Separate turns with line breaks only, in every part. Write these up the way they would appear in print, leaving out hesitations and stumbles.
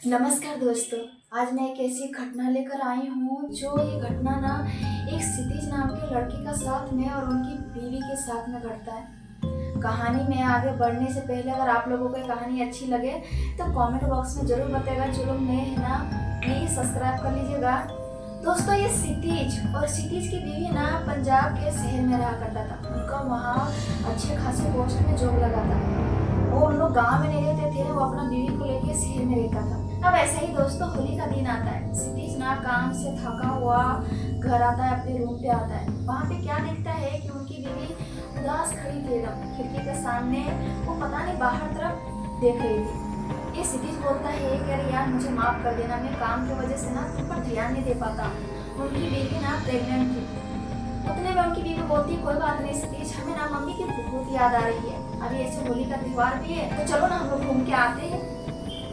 नमस्कार दोस्तों। आज मैं एक ऐसी घटना लेकर आई हूँ जो ये घटना ना एक क्षितिज नाम के लड़के का साथ में और उनकी बीवी के साथ में घटता है। कहानी में आगे बढ़ने से पहले अगर आप लोगों को ये कहानी अच्छी लगे तो कमेंट बॉक्स में जरूर बताएगा। जो लोग नए हैं ना प्लीज सब्सक्राइब कर लीजिएगा। दोस्तों ये क्षितिज और क्षितिज की बीवी ना पंजाब के शहर में रहा करता था। उनका वहाँ अच्छे खासे पोस्ट में जॉब लगा था। वो उन लोग गाँव में नहीं रहते थे, वो अपना बीवी को लेके शहर में रहता था। अब ऐसा ही दोस्तों होली का दिन आता है। क्षितिज ना काम से थका हुआ घर आता है, अपने रूम पे आता है। वहाँ पे क्या देखता है कि उनकी बीवी उदास खड़ी थी एकदम खिड़की के सामने। वो पता नहीं बाहर तरफ देख रही थी। ये क्षितिज बोलता है कि अरे यार मुझे माफ कर देना, मैं काम की वजह से ना तुम पर ध्यान नहीं दे पाता। उनकी बीवी ना प्रेग्नेंट थी। उतने में उनकी बीवी बोलती कोई बात नहीं क्षितिज, हमें ना मम्मी की बहुत याद आ रही है। अभी ऐसे होली का त्योहार भी है तो चलो ना हम लोग घूम के आते हैं।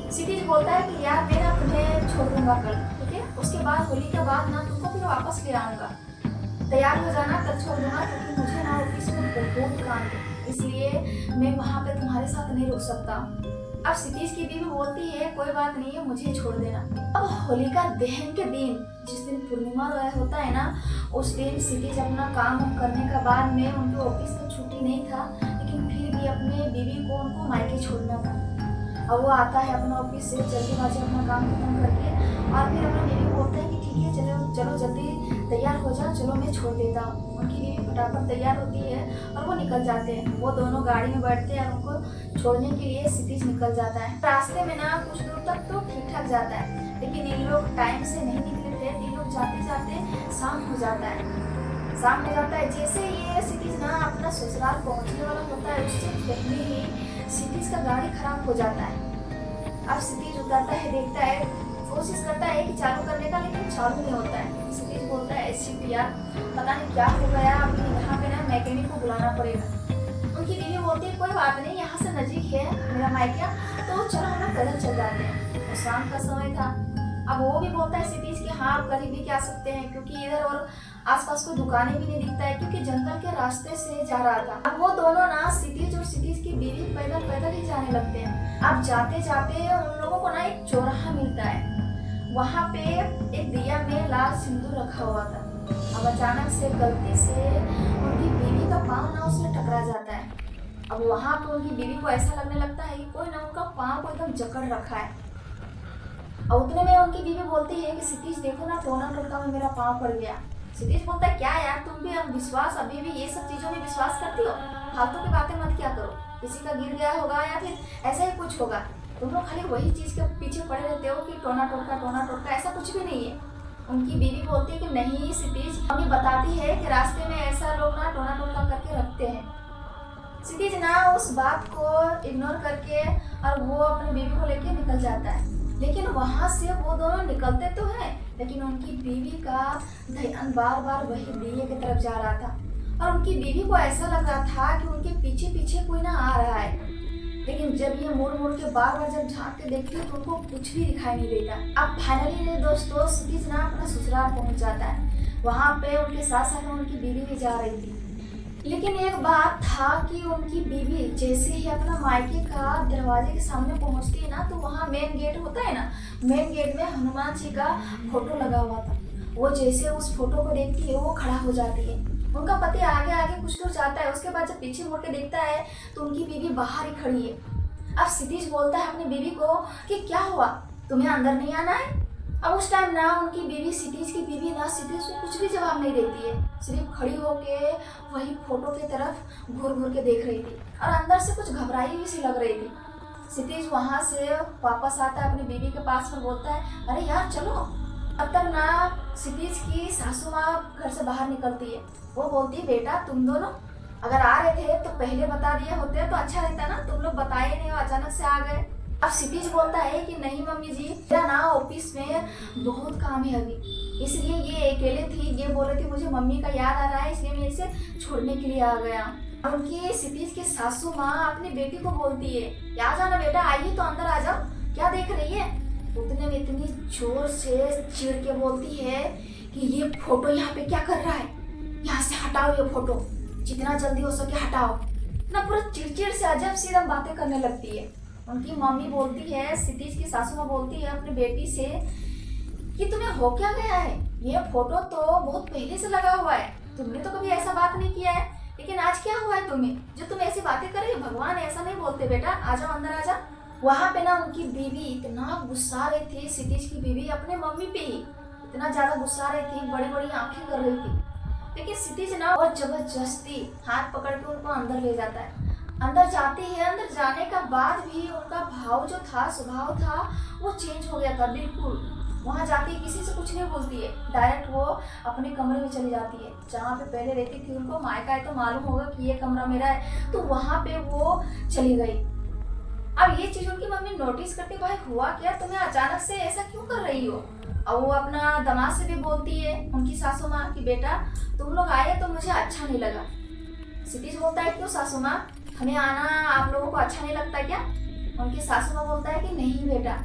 क्षितिज बोलता है कि यार मैं ना तुम्हें छोड़ दूंगा कल, ठीक है? उसके बाद होली के बाद ना तुमको फिर वापस ले आऊंगा। तैयार हो जाना, कल छोड़ दूंगा क्योंकि मुझे ना ऑफिस में बहुत काम है, इसलिए मैं वहाँ पे तुम्हारे साथ नहीं रुक सकता। अब क्षितिज की बीवी बोलती है कोई बात नहीं है, मुझे छोड़ देना। अब होलिका दहन के दिन जिस दिन पूर्णिमा होता है ना, उस दिन क्षितिज अपना काम करने के बाद में उनके ऑफिस में छुट्टी नहीं था, लेकिन फिर भी अपने बीवी को उनको मायके छोड़ना था। अब वो आता है अपना ऑफिस से जल्दीबाजी अपना काम खत्म करके और फिर अपना बीवी को बोलता है कि ठीक है चलो चलो जल्दी तैयार हो जा, चलो मैं छोड़ देता हूँ। उनकी बीवी फटाफट तैयार होती है और वो निकल जाते हैं। वो दोनों गाड़ी में बैठते हैं और उनको छोड़ने के लिए क्षितिज निकल जाता है। रास्ते में ना कुछ दूर तक तो ठीक ठाक जाता है, लेकिन इन लोग टाइम से नहीं निकले थे। इन लोग जाते जाते शाम हो जाता है। जैसे ये क्षितिज ना अपना ससुराल पहुंचने वाला होता है, उससे पहले ही क्षितिज का गाड़ी खराब हो जाता है। अब क्षितिज उतरता है, देखता है, कोशिश करता है कि चालू करने का, लेकिन चालू नहीं होता है। क्षितिज बोलता है ऐसी यार पता नहीं क्या हो गया, अभी यहाँ पे ना मैकेनिक को बुलाना पड़ेगा। उनकी बीवी बोलती है कोई बात नहीं, यहाँ से नजीक है मेरा मायका, तो चलो हम लोग पैदल चल जाते हैं। तो शाम का समय था। अब वो भी बोलता है क्षितिज कि हाँ आप करीब भी क्या सकते हैं, क्योंकि इधर और आसपास कोई दुकानें भी नहीं दिखता है, क्योंकि जंगल के रास्ते से जा रहा था। अब वो दोनों ना क्षितिज और क्षितिज की बीवी पैदल पैदल ही जाने लगते हैं। अब जाते जाते उन लोगों को ना एक चौराहा मिलता है। वहाँ पे एक दिया में लाल सिंदूर रखा हुआ था। अब अचानक से गलती से उनकी बीवी का पाँव ना उसमें टकरा जाता है। अब वहाँ पे उनकी बीवी को ऐसा लगने लगता है कि कोई ना उनका पाँव को एकदम जकड़ रखा है। और उतने में उनकी बीवी बोलती है कि क्षितिज देखो ना टोना टोटका में मेरा पाँव पड़ गया। क्षितिज बोलता है क्या यार तुम भी अब विश्वास अभी भी ये सब चीजों में विश्वास करती हो? फालतू की बातें मत क्या करो। किसी का गिर गया होगा या फिर ऐसा ही कुछ होगा, तुम लोग खाली वही चीज के पीछे पड़े रहते हो कि टोना टोटका, ऐसा कुछ भी नहीं है। उनकी बीवी बोलती है कि नहीं क्षितिज, मम्मी बताती है कि रास्ते में ऐसा लोग ना टोना टोटका करके रखते हैं। क्षितिज ना उस बात को इग्नोर करके और वो अपनी बीवी को लेके निकल जाता है। लेकिन वहां से वो दोनों निकलते तो हैं, लेकिन उनकी बीवी का ध्यान बार बार वही दिए की तरफ जा रहा था। और उनकी बीवी को ऐसा लग रहा था कि उनके पीछे पीछे कोई ना आ रहा है। लेकिन जब ये मुड़ मुड़ के बार बार जब झांक के देखती है तो उनको कुछ भी दिखाई नहीं देता। अब फाइनली दोस्तों क्षितिज ना अपना ससुराल पहुंच जाता है। वहां पे उनके साथ साथ उनकी बीवी भी जा रही थी। लेकिन एक बात था कि उनकी बीवी जैसे ही अपना मायके का दरवाजे के सामने पहुंचती है ना, तो वहाँ मेन गेट होता है ना, मेन गेट में हनुमान जी का फोटो लगा हुआ था। वो जैसे उस फोटो को देखती है वो खड़ा हो जाती है। उनका पति आगे आगे कुछ दूर जाता है, उसके बाद जब पीछे मुड़ के देखता है तो उनकी बीवी बाहर ही खड़ी है। अब क्षितिज बोलता है अपनी बीवी को कि क्या हुआ, तुम्हें अंदर नहीं आना है? अब उस टाइम ना उनकी बीवी क्षितिज की बीवी ना क्षितिज को कुछ भी जवाब नहीं देती है, सिर्फ खड़ी होके वही फोटो की तरफ घूर घूर के देख रही थी और अंदर से कुछ घबराई हुई सी लग रही थी। क्षितिज वहां से वापस आता है अपनी बीवी के पास में, बोलता है अरे यार चलो। अब तक ना क्षितिज की सासू माँ घर से बाहर निकलती है। वो बोलती है बेटा तुम दोनों अगर आ रहे थे तो पहले बता दिए होते तो अच्छा रहता ना, तुम लोग बताए नहीं हो, अचानक से आ गए। अब क्षितिज बोलता है कि नहीं मम्मी जी, मेरा ना ऑफिस में बहुत काम है अभी, इसलिए ये अकेले थी, ये बोले थे मुझे मम्मी का याद आ रहा है, इसलिए मैं इसे छोड़ने के लिए आ गया। उनकी क्षितिज की सासू माँ अपनी बेटी को बोलती है क्या जाना बेटा, आइए तो अंदर आ जाओ, क्या देख रही है? उतने में इतनी जोर से चिढ़ के बोलती है कि ये फोटो यहाँ पे क्या कर रहा है, यहाँ से हटाओ ये फोटो, जितना जल्दी हो सके हटाओ। ना पूरा चिड़चिड़ से अजब सी एकदम बातें करने लगती है। उनकी मम्मी बोलती है, क्षितिज की सासू माँ बोलती है अपनी बेटी से कि तुम्हें हो क्या गया है, ये फोटो तो बहुत पहले से लगा हुआ है, तुमने तो कभी ऐसा बात नहीं किया है, लेकिन आज क्या हुआ है तुम्हें जो तुम ऐसी बातें कर रही हो। भगवान ऐसा नहीं बोलते बेटा, आ जाओ अंदर आ जाओ। वहाँ पे ना उनकी बीवी इतना गुस्सा रही थी, क्षितिज की बीवी अपने मम्मी पे ही इतना ज्यादा गुस्सा रही थी, बड़ी बड़ी आंखें कर रही थी। लेकिन क्षितिज ना और जबरदस्ती हाथ पकड़ के उनको अंदर ले जाता है। अंदर जाती है, अंदर जाने का बाद भी उनका भाव जो था, स्वभाव था, वो चेंज हो गया था बिल्कुल। वहाँ जाती है, किसी से कुछ नहीं बोलती है, डायरेक्ट वो अपने कमरे में चली जाती है जहाँ पे पहले रहती थी। उनको मायका है तो मालूम होगा कि ये कमरा मेरा है, तो वहाँ पे वो चली गई। अब ये चीज उनकी मम्मी नोटिस करती, भाई हुआ क्या, तुम्हें अचानक से ऐसा क्यों कर रही हो। और वो अपना दामाद से भी बोलती है उनकी सासू माँ कि बेटा तुम लोग आए तो मुझे अच्छा नहीं लगा। क्षितिज बोलता है क्यों सासू माँ, हमें आना आप लोगों को अच्छा नहीं लगता क्या। उनकी सासू माँ बोलता है कि नहीं बेटा,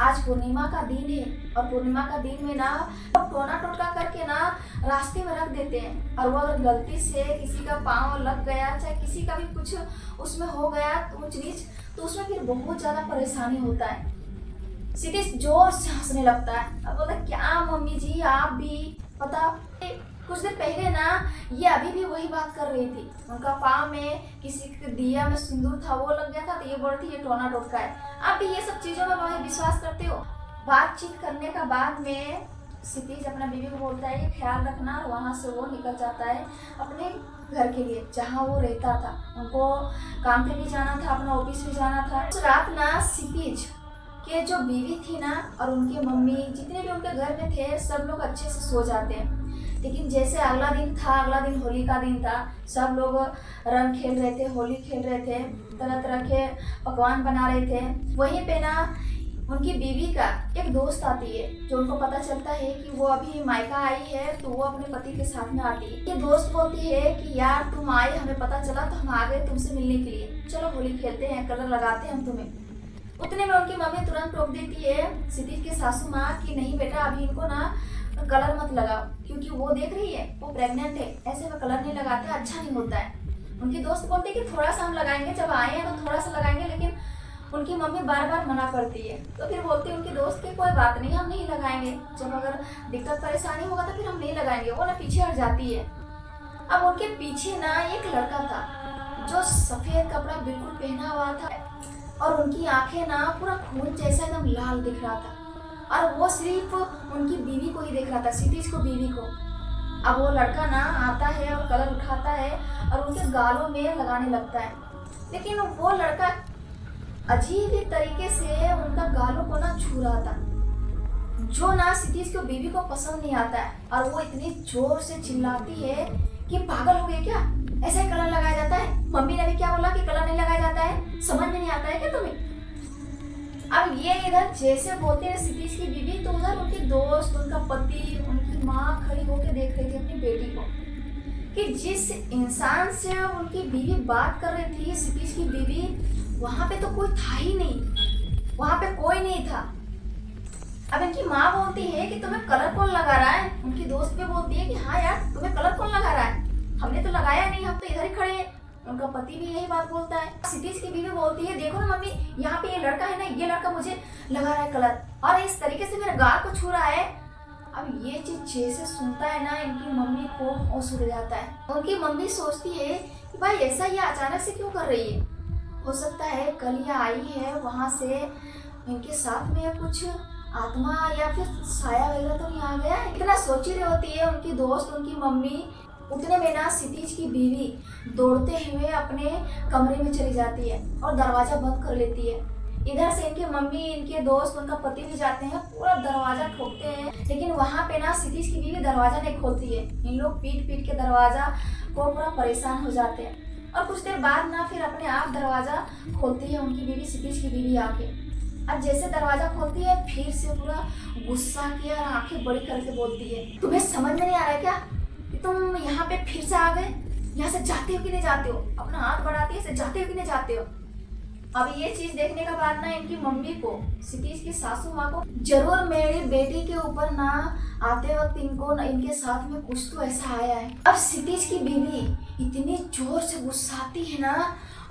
आज पूर्णिमा का दिन है और पूर्णिमा का दिन में ना टोना टोटका करके ना रास्ते में रख देते हैं, और वो अगर गलती से किसी का पाँव लग गया, चाहे किसी का भी कुछ उसमें हो गया ऊंच नीच, तो उसमें फिर बहुत ज्यादा परेशानी होता है। क्षितिज जोर से हंसने लगता है। अब बोला क्या मम्मी जी आप भी, पता कुछ दिन पहले ना ये अभी भी वही बात कर रही थी, उनका पाँव में किसी के दिया में सिंदूर था वो लग गया था, तो ये बोल रही थी ये टोना टोटका है। आप भी ये सब चीजों में वही विश्वास करते हो। बातचीत करने का बाद में क्षितिज अपना बीवी को बोलता है कि ख्याल रखना, और वहाँ से वो निकल जाता है अपने घर के लिए जहाँ वो रहता था। उनको काम पे भी जाना था, अपना ऑफिस भी जाना था। उस रात ना क्षितिज के जो बीवी थी ना और उनके मम्मी जितने भी उनके घर में थे सब लोग अच्छे से सो जाते हैं। लेकिन जैसे अगला दिन था, अगला दिन होली का दिन था, सब लोग रंग खेल रहे थे, होली खेल रहे थे, तरह तरह के पकवान बना रहे थे। वहीं पे ना उनकी बीवी का एक दोस्त आती है, जो उनको पता चलता है कि वो अभी मायका आई है, तो वो अपने पति के साथ में आती है। ये दोस्त बोलती है कि यार तुम आए, हमें पता चला तो हम आ गए तुमसे मिलने के लिए, चलो होली खेलते हैं, कलर लगाते हैं हम तुम्हें। उतने में उनकी मम्मी तुरंत टोक देती है क्षितिज की सासू माँ कि नहीं बेटा अभी इनको ना कलर मत लगाओ, क्योंकि वो देख रही है वो प्रेग्नेंट है, ऐसे में कलर नहीं लगाते, अच्छा नहीं होता है। उनकी दोस्त बोलती है कि थोड़ा सा हम लगाएंगे, जब आए हैं तो थोड़ा सा लगाएंगे, लेकिन उनकी मम्मी बार बार मना करती है। तो फिर बोलती है उनकी दोस्त की कोई बात नहीं, हम नहीं लगाएंगे, जब अगर दिक्कत परेशानी होगा तो फिर हम नहीं लगाएंगे। वो ना पीछे हट जाती है। अब उनके पीछे ना एक लड़का था जो सफेद कपड़ा बिल्कुल पहना हुआ था, और उनकी आंखें ना पूरा खून जैसा एकदम लाल दिख रहा था, और वो सिर्फ उनकी बीवी को ही देख रहा था, क्षितिज को, बीवी को। अब वो लड़का ना आता है और कलर उठाता है और उनके गालों में लगाने लगता है, लेकिन वो लड़का अजीब ही तरीके से उनका गालों को ना छू रहा था, जो ना क्षितिज को बीवी को पसंद नहीं आता है। और वो इतनी जोर से चिल्लाती है कि पागल हो गए क्या, ऐसा ही कलर लगाया जाता है, मम्मी ने भी क्या बोला कि कलर नहीं लगाया जाता है, समझ में नहीं आता है क्या तुम्हें। अब ये इधर जैसे बोलते हैं क्षितिज की बीवी, तो उधर उनकी दोस्त, उनका पति, उनकी माँ खड़ी होकर देख रही थी अपनी बेटी को, कि जिस इंसान से उनकी बीवी बात कर रही थी, क्षितिज की बीवी, वहां पे तो कोई था ही नहीं, वहां पे कोई नहीं था। अब इनकी माँ बोलती है कि तुम्हें कलर कौन लगा रहा है। उनकी दोस्त भी बोलती है कि हाँ यार तुम्हें कलर कौन लगा रहा है, हमने तो लगाया नहीं, हम तो इधर ही खड़े हैं। उनका पति भी यही बात बोलता है। क्षितिज की बीवी बोलती है देखो ना मम्मी, यहाँ पे ये लड़का है ना, ये लड़का मुझे लगा रहा है कलर, और इस तरीके से मेरे गाल को छू रहा है। अब ये चीज जैसे सुनता है ना, इनकी मम्मी को होश उड़ जाता है। उनकी मम्मी सोचती है कि भाई ऐसा ये अचानक से क्यों कर रही है, हो सकता है कल ये आई है वहां से इनके साथ में कुछ आत्मा या फिर साया वगैरह तो नहीं आ गया है। इतना सोच रही होती है उनकी दोस्त, उनकी मम्मी। उतने में ना क्षितिज की बीवी दौड़ते हुए अपने कमरे में चली जाती है और दरवाजा बंद कर लेती है। इधर से इनकी मम्मी, इनके दोस्त, उनका पति भी जाते हैं, पूरा दरवाजा ठोकते हैं, लेकिन वहाँ पे ना क्षितिज की बीवी दरवाजा नहीं खोलती है। इन लोग पीट पीट के दरवाजा को पूरा परेशान हो जाते हैं, और कुछ देर बाद ना फिर अपने आप दरवाजा खोलती है उनकी बीवी, क्षितिज की बीवी आके। अब जैसे दरवाजा खोलती है, फिर से पूरा गुस्सा किया और आंखें बड़ी करके बोलती है, तुम्हें समझ में नहीं आ रहा है क्या, तुम यहाँ पे फिर से आ गए, यहाँ से जाते हो कि नहीं जाते हो। अपना हाथ बढ़ाती है, जाते हो कि नहीं जाते हो। अब ये चीज देखने का बाद ना इनकी मम्मी को, क्षितिज की सासू माँ को, जरूर मेरी बेटी के ऊपर ना आते वक्त इनको इनके साथ में कुछ तो ऐसा आया है। अब क्षितिज की बीवी इतनी जोर से गुस्साती है ना,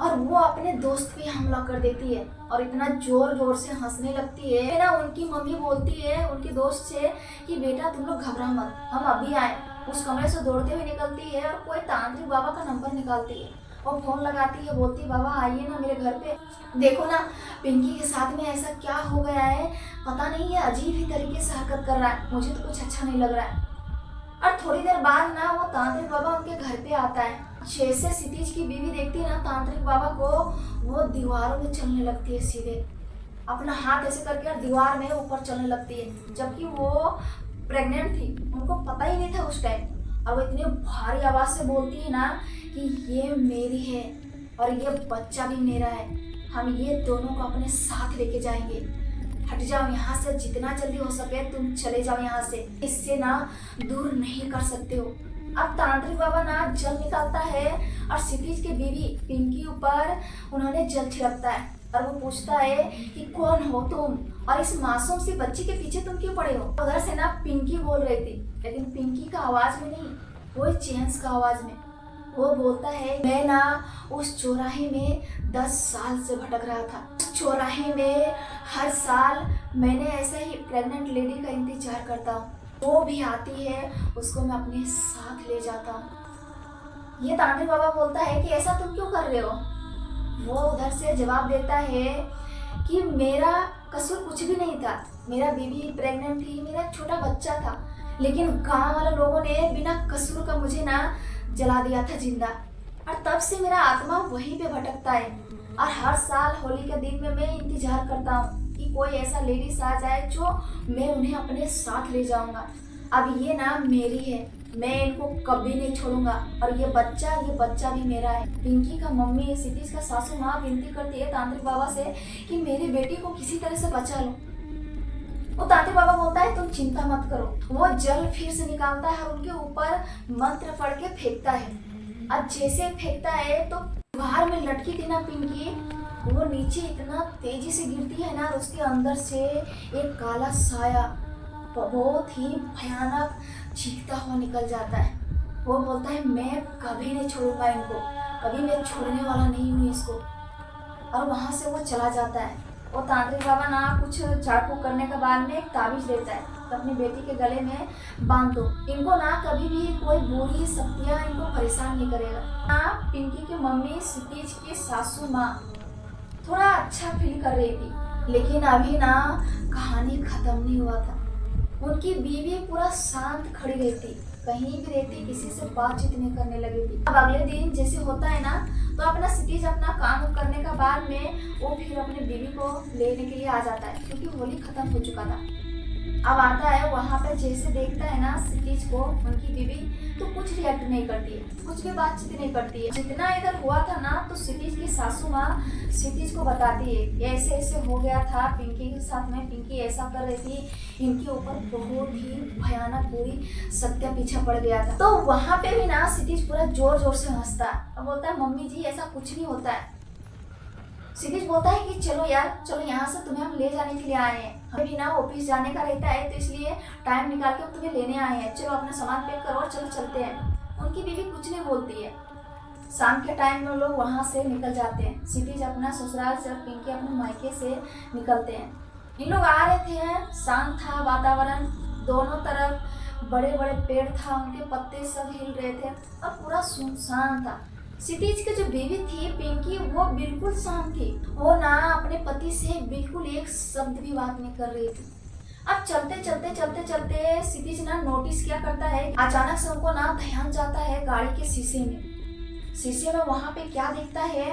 और वो अपने दोस्त पे हमला कर देती है और इतना जोर जोर से हंसने लगती है ना। उनकी मम्मी बोलती है उनके दोस्त से कि बेटा तुम लोग घबरा मत, हम अभी आए। उस कमरे से दौड़ते हुए निकलती है और कोई तांत्रिक बाबा का नंबर निकालती है और फोन लगाती है, बोलती है बाबा आइए ना मेरे घर पे, देखो ना पिंकी के साथ में ऐसा क्या हो गया है, पता नहीं ये अजीब ही तरीके से हरकत कर रहा है, मुझे तो कुछ अच्छा नहीं लग रहा है। और थोड़ी देर बाद ना वो तांत्रिक बाबा उनके घर पे आता है। जैसे क्षितिज की बीवी देखती है ना तांत्रिक बाबा को, वो दीवारों में चलने लगती है, सीधे अपना हाथ ऐसे करके दीवार में ऊपर चलने लगती है, जबकि वो प्रेग्नेंट थी, उनको पता ही नहीं था उस टाइम। और वो इतनी भारी आवाज से बोलती है ना कि ये मेरी है और ये बच्चा भी मेरा है, हम ये दोनों को अपने साथ लेके जाएंगे, हट जाओ यहाँ से, जितना जल्दी हो सके तुम चले जाओ यहाँ से, इससे ना दूर नहीं कर सकते हो। अब तांत्रिक बाबा ना जल निकालता है और क्षितिज की बीवी पिंकी ऊपर उन्होंने जल छिड़कता है और वो पूछता है कि कौन हो तुम और इस मासूम सी बच्ची के पीछे तुम क्यों पड़े हो। उधर से ना पिंकी बोल रही थी, लेकिन पिंकी का आवाज में नहीं, वो जेंट्स का आवाज में। वो बोलता है मैं ना उस चौराहे में 10 साल से भटक रहा था, उस चौराहे में हर साल मैंने ऐसे ही प्रेग्नेंट लेडी का इंतजार करता हूँ, वो भी आती है उसको मैं अपने साथ ले जाता हूँ। ये तांत्रिक बाबा बोलता है कि ऐसा तुम क्यों कर रहे हो। वो उधर से जवाब देता है कि मेरा कसूर कुछ भी नहीं था, मेरा बीवी प्रेग्नेंट थी, मेरा छोटा बच्चा था, लेकिन गांव वाले लोगों ने बिना कसूर का मुझे ना जला दिया था जिंदा, और तब से मेरा आत्मा वहीं पे भटकता है। और हर साल होली के दिन में मैं इंतजार करता हूँ कि कोई ऐसा लेडीज आ जाए जो मैं उन्हें अपने साथ ले जाऊंगा। अब ये ना मेरी है, मैं इनको कभी नहीं छोड़ूंगा, और ये बच्चा भी मेरा है। पिंकी का मम्मी क्षितिज का सासू माँ विनती करती है तांत्रिक बाबा से कि मेरी बेटी को किसी तरह से बचा लो। वो तांत्रिक बाबा बोलता है तुम चिंता मत करो। वो जल फिर से निकालता है और उनके ऊपर मंत्र पढ़ के फेंकता है। अब जैसे फेंकता है तो बाहर में लटकी थी ना पिंकी, वो नीचे इतना तेजी से गिरती है ना, उसके अंदर से एक काला साया बहुत ही भयानक चीखता हुआ निकल जाता है। वो बोलता है मैं कभी नहीं छोड़ूंगा इनको, कभी मैं छोड़ने वाला नहीं हूँ इसको। और वहाँ से वो चला जाता है। वो तांत्रिक बाबा ना कुछ झाड़फूक करने के बाद में एक ताबीज देता है तो अपनी बेटी के गले में बांध दो, इनको ना कभी भी कोई बुरी शक्तियाँ इनको परेशान नहीं करेगा। ना पिंकी की मम्मी क्षितिज की सासू माँ थोड़ा अच्छा फील कर रही थी, लेकिन अभी ना कहानी खत्म नहीं हुआ था। उनकी बीवी पूरा शांत खड़ी रहती, कहीं भी रहती, किसी से बातचीत नहीं करने लगी थी। अब अगले दिन जैसे होता है ना, तो अपना क्षितिज अपना काम करने का बाद में वो फिर अपने बीवी को लेने के लिए आ जाता है, क्योंकि होली खत्म हो चुका था। अब आता है वहाँ पे, जैसे देखता है ना क्षितिज को उनकी बीवी, तो कुछ रिएक्ट नहीं करती है, कुछ भी बातचीत नहीं करती है। जितना इधर हुआ था ना, तो क्षितिज की सासू माँ क्षितिज को बताती है ऐसे ऐसे हो गया था पिंकी के साथ में, पिंकी ऐसा कर रही थी, इनके ऊपर बहुत ही भयानक बुरी सत्या पीछा पड़ गया था। तो वहाँ पे भी ना क्षितिज पूरा जोर जोर से हंसता है और बोलता है मम्मी जी ऐसा कुछ नहीं होता है। क्षितिज बोलता है कि चलो यार, चलो यहाँ से तुम्हें हम ले जाने के लिए आए हैं, हमें भी ना ऑफिस जाने का रहता है, तो इसलिए टाइम निकाल के हम तुम्हें लेने आए हैं, चलो अपना सामान पैक करो और चलो चलते हैं। उनकी बीवी कुछ नहीं बोलती है। शाम के टाइम में लोग वहाँ से निकल जाते हैं। क्षितिज अपना ससुराल से और पिंकी अपने मायके से निकलते हैं। इन लोग आ रहे थे, शांत था वातावरण, दोनों तरफ बड़े बड़े पेड़ था, उनके पत्ते सब हिल रहे थे और पूरा सुनसान था। क्षितिज की जो बीवी थी पिंकी, वो बिल्कुल शांत थी, वो ना अपने पति से बिल्कुल एक शब्द भी बात नहीं कर रही थी। अब चलते चलते क्षितिज ना नोटिस क्या करता है, अचानक से उनको ना ध्यान जाता है गाड़ी के शीशे में। शीशे में वहाँ पे क्या देखता है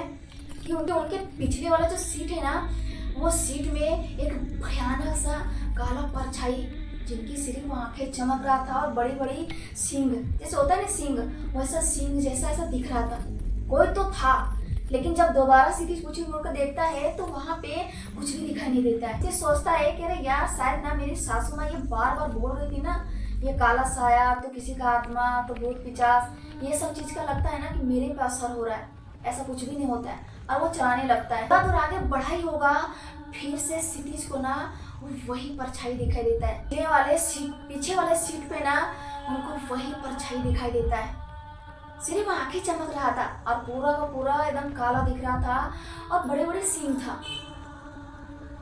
कि उनके पिछले वाला जो सीट है ना, वो सीट में एक भयानक सा काला परछाई, जिनकी सिर्फ आंखें चमक रहा था और बड़ी बड़ी सींग, जैसे होता है ना सींग, वैसा सींग जैसा ऐसा दिख रहा था। कोई तो था, लेकिन जब दोबारा क्षितिज पीछे मुड़कर देखता है तो वहाँ पे कुछ भी दिखाई नहीं देता है। सोचता है कि अरे यार शायद ना मेरी सासू माँ ये बार बार बोल रही थी ना, ये काला साया तो किसी का आत्मा तो भूत पिचास, ये सब चीज का लगता है ना कि मेरे पे असर हो रहा है, ऐसा कुछ भी नहीं होता है। और वो चलाने लगता है, और आगे बढ़ा ही होगा, फिर से क्षितिज को ना वही परछाई दिखाई देता है। पीछे वाले सीट पे ना उनको वही परछाई दिखाई देता है। सिर्फ आंखें चमक रहा था और पूरा का पूरा एकदम काला दिख रहा था और बड़े बड़े सींग था।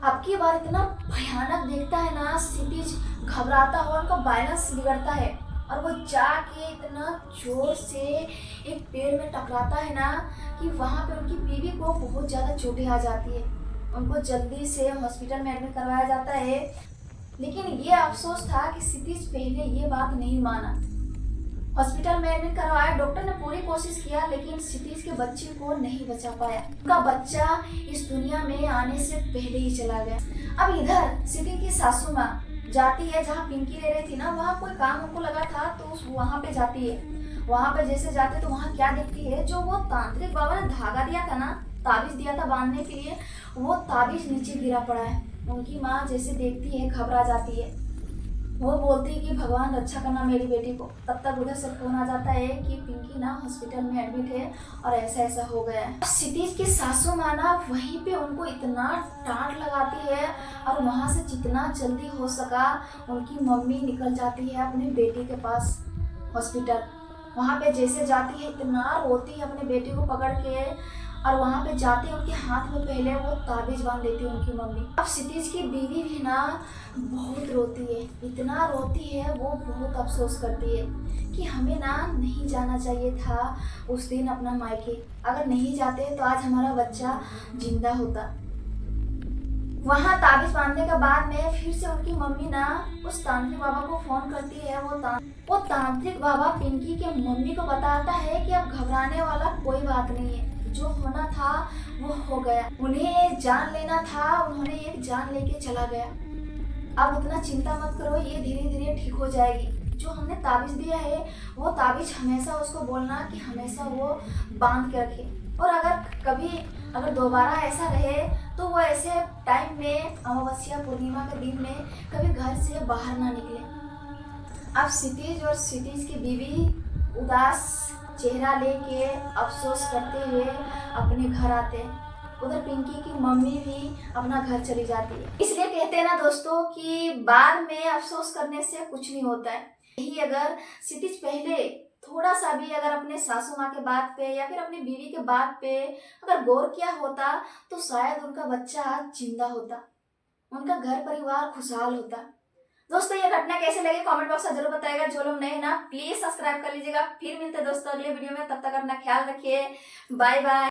अब की बार इतना भयानक देखता है ना, क्षितिज घबराता हुआ उनका बैलेंस बिगड़ता है और वो जाके इतना जोर से एक पेड़ में टकराता है ना कि वहां पे उनकी बीवी को बहुत ज्यादा चोटें आ जाती है। उनको जल्दी से हॉस्पिटल में एडमिट करवाया जाता है। लेकिन ये अफसोस था कि क्षितिज पहले ये बात नहीं माना। हॉस्पिटल में एडमिट करवाया, डॉक्टर ने पूरी कोशिश किया लेकिन क्षितिज के बच्चे को नहीं बचा पाया। उनका बच्चा इस दुनिया में आने से पहले ही चला गया। अब इधर क्षितिज की सासू माँ जाती है जहाँ पिंकी रह रही थी ना, वहाँ कोई काम उनको लगा था तो वहाँ पे जाती है। वहाँ पे जैसे जाते तो वहाँ क्या देखती है, जो वो तांत्रिक बाबा ने धागा दिया था ना, ताबीज दिया था बांधने के लिए, वो ताबीज नीचे गिरा पड़ा है। उनकी माँ जैसे देखती है घबरा जाती है। वो बोलती है कि भगवान रक्षा करना मेरी बेटी को। तब तक उधर से फोन आ जाता है कि पिंकी ना हॉस्पिटल में एडमिट है और ऐसा ऐसा हो गया है। क्षितिज की सासू माँ ना वहीं पे उनको इतना डांट लगाती है और वहां से जितना जल्दी हो सका उनकी मम्मी निकल जाती है अपने बेटी के पास हॉस्पिटल। वहां पे जैसे जाती है इतना रोती है अपने बेटी को पकड़ के और वहां पे जाते उनके हाथ में पहले वो ताबीज बांध देती है उनकी मम्मी। अब क्षितिज की बीवी भी ना बहुत रोती है, इतना रोती है, वो बहुत अफसोस करती है कि हमें ना नहीं जाना चाहिए था उस दिन अपना मायके। अगर नहीं जाते तो आज हमारा बच्चा जिंदा होता। वहाँ ताबीज बांधने के बाद में फिर से उनकी मम्मी ना उस तांत्रिक बाबा को फोन करती है। वो तांत्रिक बाबा पिंकी के मम्मी को बताता है कि अब घबराने वाला कोई बात नहीं है, जो होना था वो हो गया। उन्हें एक जान लेना था, उन्होंने एक जान लेके चला गया। अब उतना चिंता मत करो, ये धीरे धीरे ठीक हो जाएगी। जो हमने ताबीज दिया है वो ताबीज हमेशा उसको बोलना कि हमेशा वो बांध के रखे। और अगर दोबारा ऐसा रहे तो वो ऐसे टाइम में अमावस्या पूर्णिमा के दिन में कभी घर से बाहर ना निकले। अब क्षितिज और क्षितिज की बीवी उदास चेहरा लेके अफसोस करते हुए अपने घर आते। उधर पिंकी की मम्मी भी अपना घर चली जाती है। इसलिए कहते हैं ना दोस्तों कि बाद में अफसोस करने से कुछ नहीं होता है। यही अगर क्षितिज पहले थोड़ा सा भी अगर अपने सासू माँ के बात पे या फिर अपनी बीवी के बात पे अगर गौर किया होता तो शायद उनका बच्चा आज जिंदा होता, उनका घर परिवार खुशहाल होता। दोस्तों ये घटना कैसे लगी कमेंट बॉक्स में जरूर बताएगा। जो लोग नए ना प्लीज सब्सक्राइब कर लीजिएगा। फिर मिलते हैं दोस्तों अगले वीडियो में, तब तक अपना ख्याल रखिए। Bye bye.